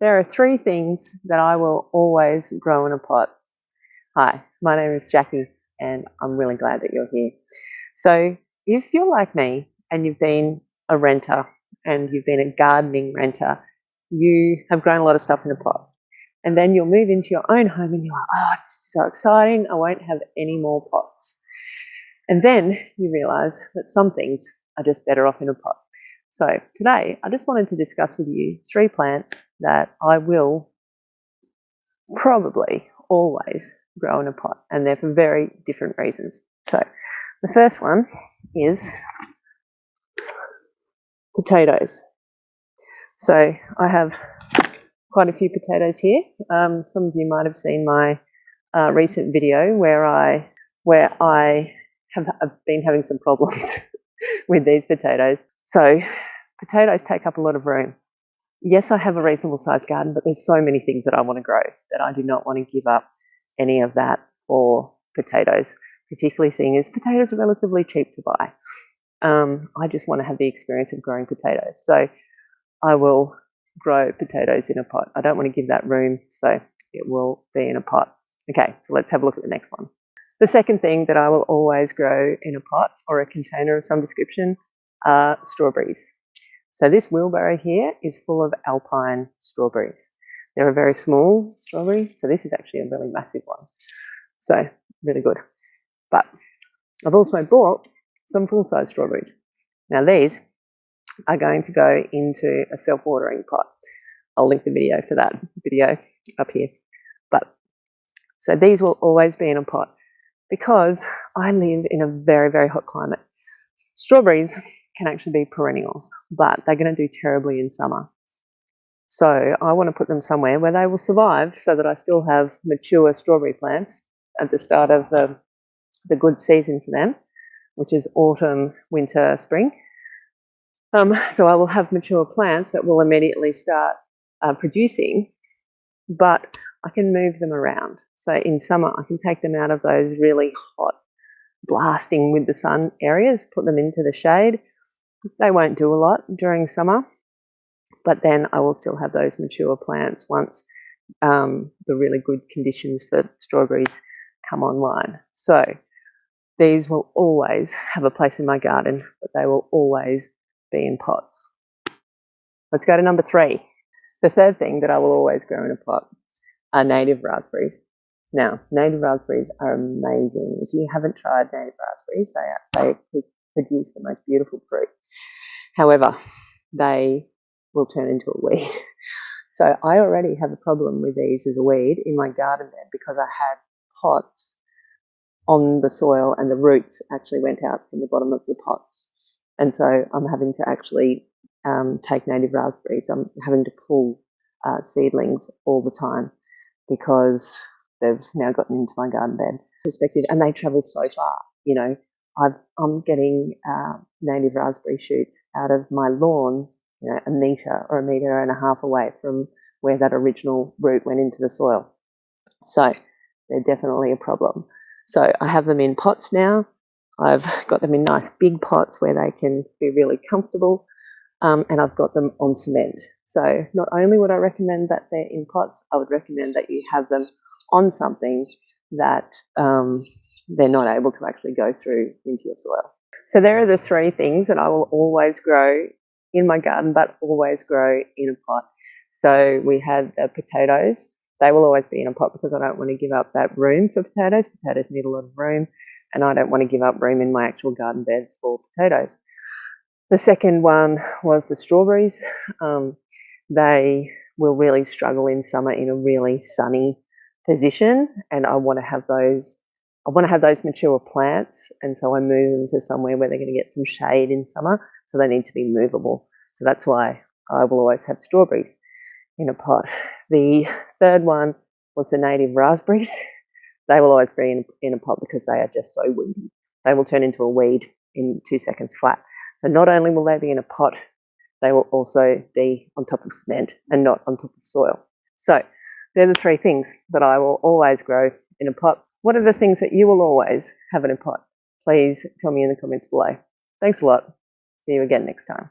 There are 3 things that I will always grow in a pot. Hi, my name is Jackie and I'm really glad that you're here. So if you're like me and you've been a renter and you've been a gardening renter, you have grown a lot of stuff in a pot. And then you'll move into your own home and you're like, oh, this is so exciting. I won't have any more pots. And then you realize that some things are just better off in a pot. So today, I just wanted to discuss with you 3 plants that I will probably always grow in a pot, and they're for very different reasons. So the first one is potatoes. So I have quite a few potatoes here. Some of you might have seen my recent video where I have been having some problems with these potatoes. So potatoes take up a lot of room. Yes, I have a reasonable sized garden, but there's so many things that I want to grow that I do not want to give up any of that for potatoes, particularly seeing as potatoes are relatively cheap to buy. I just want to have the experience of growing potatoes. So I will grow potatoes in a pot. I don't want to give that room, so it will be in a pot. Okay, so let's have a look at the next one. The second thing that I will always grow in a pot or a container of some description are strawberries. So this wheelbarrow here is full of alpine strawberries. They're a very small strawberry, so this is actually a really massive one. So really good. But I've also bought some full-size strawberries. Now these are going to go into a self-watering pot. I'll link the video for that video up here. But so these will always be in a pot because I live in a very, very hot climate. Strawberries can actually be perennials, but they're going to do terribly in summer. So I want to put them somewhere where they will survive so that I still have mature strawberry plants at the start of the good season for them, which is autumn, winter, spring. So I will have mature plants that will immediately start producing, but I can move them around. So in summer, I can take them out of those really hot, blasting with the sun areas, put them into the shade. They won't do a lot during summer, but then I will still have those mature plants once the really good conditions for strawberries come online. So these will always have a place in my garden, but they will always be in pots. Let's go to number 3. The third thing that I will always grow in a pot are native raspberries. Now, native raspberries are amazing. If you haven't tried native raspberries, they produce the most beautiful fruit. However, they will turn into a weed. So I already have a problem with these as a weed in my garden bed because I had pots on the soil and the roots actually went out from the bottom of the pots. And so I'm having to actually take native raspberries. I'm having to pull seedlings all the time because they've now gotten into my garden bed perspective, and they travel so far. You know, I'm getting native raspberry shoots out of my lawn, you know, a metre or a metre and a half away from where that original root went into the soil. So they're definitely a problem. So I have them in pots now. I've got them in nice big pots where they can be really comfortable, and I've got them on cement. So not only would I recommend that they're in pots, I would recommend that you have them on something that they're not able to actually go through into your soil. So there are the 3 things that I will always grow in my garden, but always grow in a pot. So we have the potatoes. They will always be in a pot because I don't want to give up that room for potatoes. Potatoes need a lot of room, and I don't want to give up room in my actual garden beds for potatoes. The second one was the strawberries. They will really struggle in summer in a really sunny position, and I want to have those mature plants, and so I move them to somewhere where they're going to get some shade in summer, so they need to be movable. So that's why I will always have strawberries in a pot. The third one was the native raspberries. They will always be in a pot because they are just so weedy. They will turn into a weed in 2 seconds flat. So not only will they be in a pot, they will also be on top of cement and not on top of soil. So they're the 3 things that I will always grow in a pot. What are the things that you will always have in a pot? Please tell me in the comments below. Thanks a lot. See you again next time.